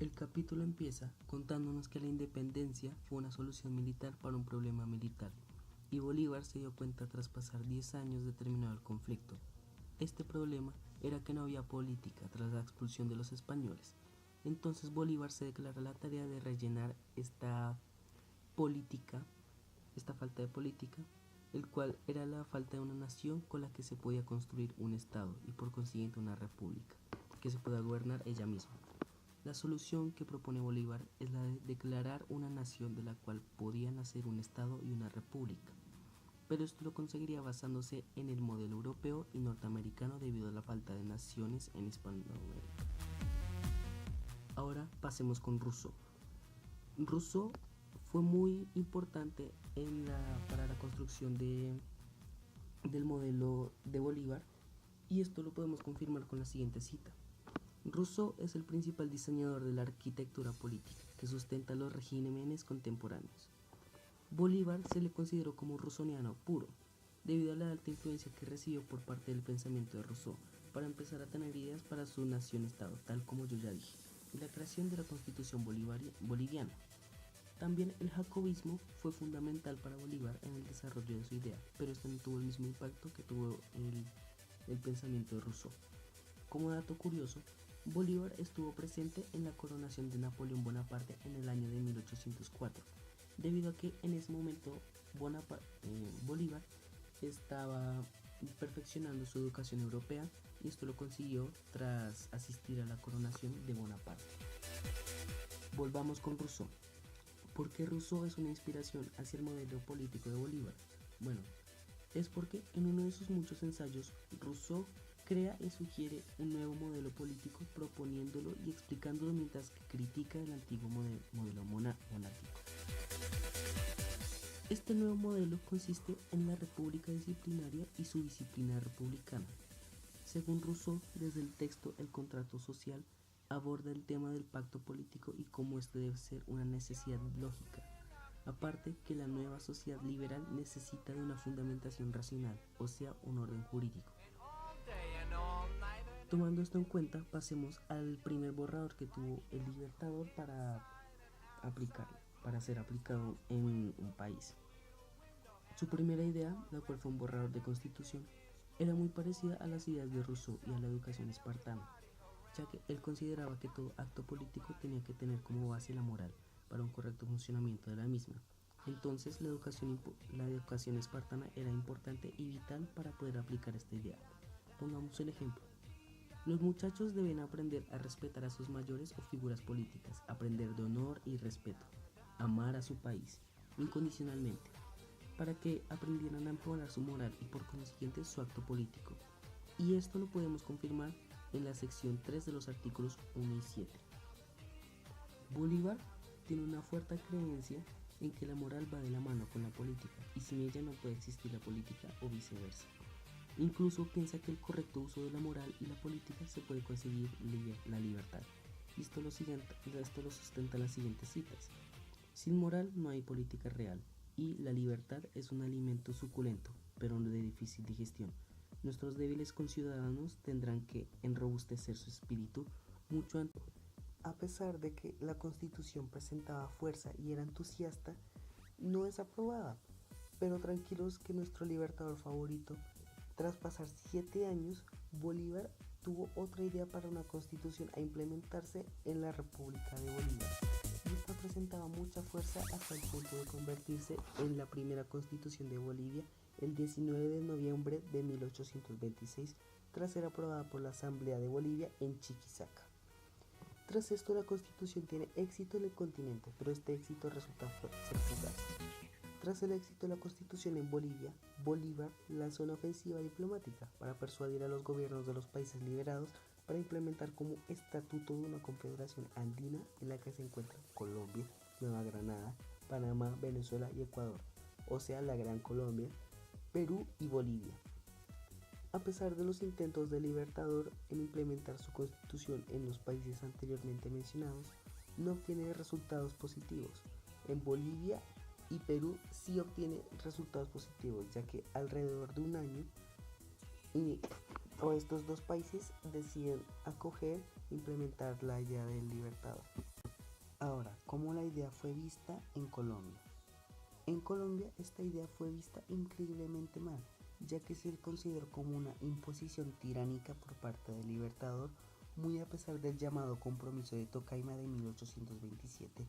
El capítulo empieza contándonos que la independencia fue una solución militar para un problema militar, y Bolívar se dio cuenta tras pasar 10 años de terminado el conflicto. Este problema era que no había política tras la expulsión de los españoles. Entonces Bolívar se declara la tarea de rellenar esta política, esta falta de política, el cual era la falta de una nación con la que se podía construir un estado y por consiguiente una república, que se pueda gobernar ella misma. La solución que propone Bolívar es la de declarar una nación de la cual podía nacer un estado y una república, pero esto lo conseguiría basándose en el modelo europeo y norteamericano debido a la falta de naciones en Hispanoamérica. Ahora pasemos con Rousseau. Rousseau fue muy importante para la construcción del modelo de Bolívar, y esto lo podemos confirmar con la siguiente cita. Rousseau es el principal diseñador de la arquitectura política que sustenta los regímenes contemporáneos. Bolívar se le consideró como rousseauiano puro, debido a la alta influencia que recibió por parte del pensamiento de Rousseau para empezar a tener ideas para su nación-estado, tal como yo ya dije, y la creación de la Constitución boliviana. También el jacobismo fue fundamental para Bolívar en el desarrollo de su idea, pero esto no tuvo el mismo impacto que tuvo el pensamiento de Rousseau. Como dato curioso, Bolívar estuvo presente en la coronación de Napoleón Bonaparte en el año de 1804, debido a que en ese momento Bolívar estaba perfeccionando su educación europea, y esto lo consiguió tras asistir a la coronación de Bonaparte. Volvamos con Rousseau. ¿Por qué Rousseau es una inspiración hacia el modelo político de Bolívar? Bueno, es porque en uno de sus muchos ensayos, Rousseau crea y sugiere un nuevo modelo político proponiéndolo y explicándolo mientras que critica el antiguo modelo monárquico. Este nuevo modelo consiste en la república disciplinaria y su disciplina republicana. Según Rousseau, desde el texto El contrato social, aborda el tema del pacto político y cómo este debe ser una necesidad lógica. Aparte que la nueva sociedad liberal necesita de una fundamentación racional, o sea, un orden jurídico. Tomando esto en cuenta, pasemos al primer borrador que tuvo el Libertador para ser aplicado en un país. Su primera idea, la cual fue un borrador de constitución, era muy parecida a las ideas de Rousseau y a la educación espartana, ya que él consideraba que todo acto político tenía que tener como base la moral para un correcto funcionamiento de la misma. Entonces la educación espartana era importante y vital para poder aplicar esta idea. Pongamos el ejemplo. Los muchachos deben aprender a respetar a sus mayores o figuras políticas, aprender de honor y respeto, amar a su país incondicionalmente, para que aprendieran a mejorar su moral y por consiguiente su acto político. Y esto lo podemos confirmar en la sección 3 de los artículos 1 y 7. Bolívar tiene una fuerte creencia en que la moral va de la mano con la política y sin ella no puede existir la política o viceversa. Incluso piensa que el correcto uso de la moral y la política se puede conseguir la libertad. Y esto lo sustenta las siguientes citas. Sin moral no hay política real, y la libertad es un alimento suculento, pero de difícil digestión. Nuestros débiles conciudadanos tendrán que enrobustecer su espíritu mucho antes. A pesar de que la Constitución presentaba fuerza y era entusiasta, no es aprobada. Pero tranquilos que nuestro libertador favorito, tras pasar 7 años, Bolívar tuvo otra idea para una constitución a implementarse en la República de Bolívar. Y esta presentaba mucha fuerza hasta el punto de convertirse en la primera constitución de Bolivia el 19 de noviembre de 1826, tras ser aprobada por la Asamblea de Bolivia en Chuquisaca. Tras esto, la constitución tiene éxito en el continente, pero este éxito resulta ser fugaz. Tras el éxito de la constitución en Bolivia, Bolívar lanzó una ofensiva diplomática para persuadir a los gobiernos de los países liberados para implementar como estatuto de una confederación andina en la que se encuentran Colombia, Nueva Granada, Panamá, Venezuela y Ecuador, o sea, la Gran Colombia, Perú y Bolivia. A pesar de los intentos del Libertador en implementar su constitución en los países anteriormente mencionados, no obtiene resultados positivos. En Bolivia y Perú sí obtiene resultados positivos, ya que alrededor de un año estos dos países deciden implementar la idea del Libertador. Ahora, ¿cómo la idea fue vista en Colombia? En Colombia esta idea fue vista increíblemente mal, ya que se consideró como una imposición tiránica por parte del Libertador, muy a pesar del llamado Compromiso de Tocaima de 1827,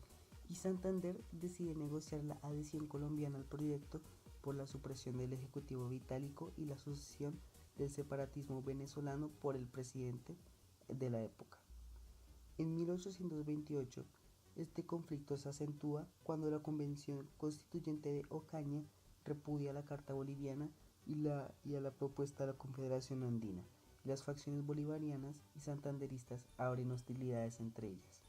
y Santander decide negociar la adhesión colombiana al proyecto por la supresión del Ejecutivo Vitálico y la sucesión del separatismo venezolano por el presidente de la época. En 1828, este conflicto se acentúa cuando la Convención Constituyente de Ocaña repudia la Carta Boliviana y a la propuesta de la Confederación Andina. Las facciones bolivarianas y santanderistas abren hostilidades entre ellas.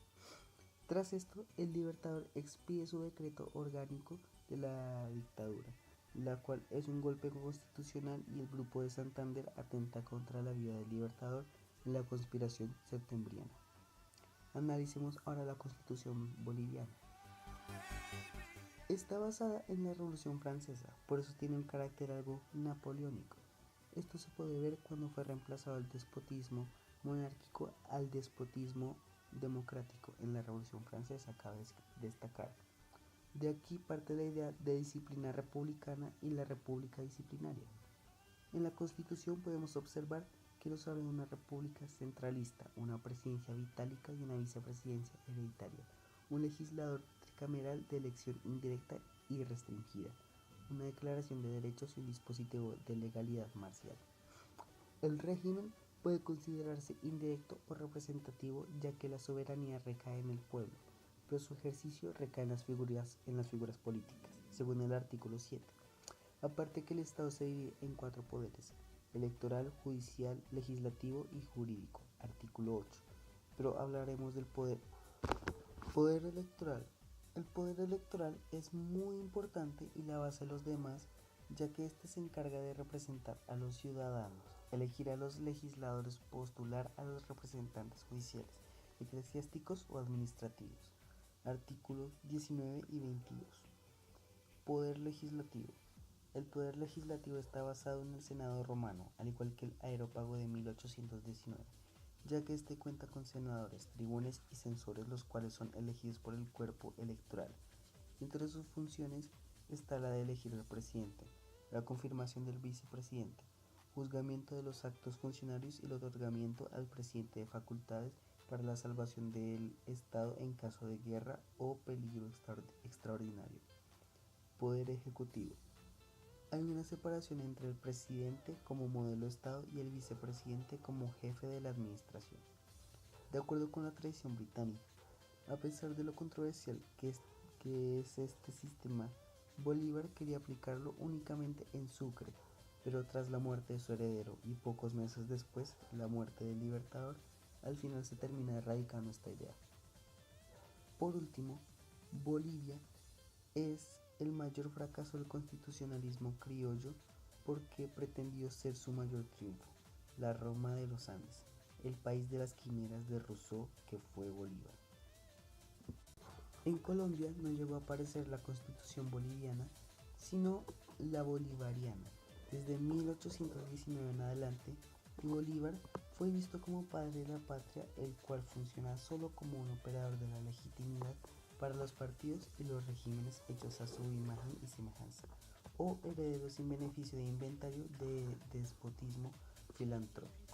Tras esto, el Libertador expide su decreto orgánico de la dictadura, la cual es un golpe constitucional, y el Grupo de Santander atenta contra la vida del Libertador en la conspiración septembriana. Analicemos ahora la Constitución boliviana. Está basada en la Revolución Francesa, por eso tiene un carácter algo napoleónico. Esto se puede ver cuando fue reemplazado el despotismo monárquico al despotismo democrático en la Revolución Francesa, cabe destacar. De aquí parte la idea de disciplina republicana y la república disciplinaria. En la Constitución podemos observar que nos habla de una república centralista, una presidencia vitálica y una vicepresidencia hereditaria, un legislador tricameral de elección indirecta y restringida, una declaración de derechos y un dispositivo de legalidad marcial. El régimen puede considerarse indirecto o representativo, ya que la soberanía recae en el pueblo, pero su ejercicio recae en las figuras políticas, según el artículo 7. Aparte que el Estado se divide en 4 poderes: electoral, judicial, legislativo y jurídico, artículo 8. Pero hablaremos del poder electoral. El poder electoral es muy importante y la base de los demás, ya que éste se encarga de representar a los ciudadanos, elegir a los legisladores, postular a los representantes judiciales, eclesiásticos o administrativos. Artículos 19 y 22. Poder legislativo. El poder legislativo está basado en el Senado romano, al igual que el areópago de 1819, ya que este cuenta con senadores, tribunes y censores, los cuales son elegidos por el cuerpo electoral. Entre sus funciones está la de elegir al presidente, la confirmación del vicepresidente, juzgamiento de los actos funcionarios y el otorgamiento al presidente de facultades para la salvación del Estado en caso de guerra o peligro extraordinario. Poder ejecutivo. Hay una separación entre el presidente como modelo de Estado y el vicepresidente como jefe de la administración. De acuerdo con la tradición británica, a pesar de lo controversial que es este sistema, Bolívar quería aplicarlo únicamente en Sucre, pero tras la muerte de su heredero y pocos meses después la muerte del Libertador, al final se termina erradicando esta idea. Por último, Bolivia es el mayor fracaso del constitucionalismo criollo porque pretendió ser su mayor triunfo, la Roma de los Andes, el país de las quimeras de Rousseau que fue Bolívar. En Colombia no llegó a aparecer la Constitución boliviana, sino la bolivariana, desde 1819 en adelante, y Bolívar fue visto como padre de la patria, el cual funciona solo como un operador de la legitimidad para los partidos y los regímenes hechos a su imagen y semejanza, o herederos sin beneficio de inventario de despotismo filantrópico.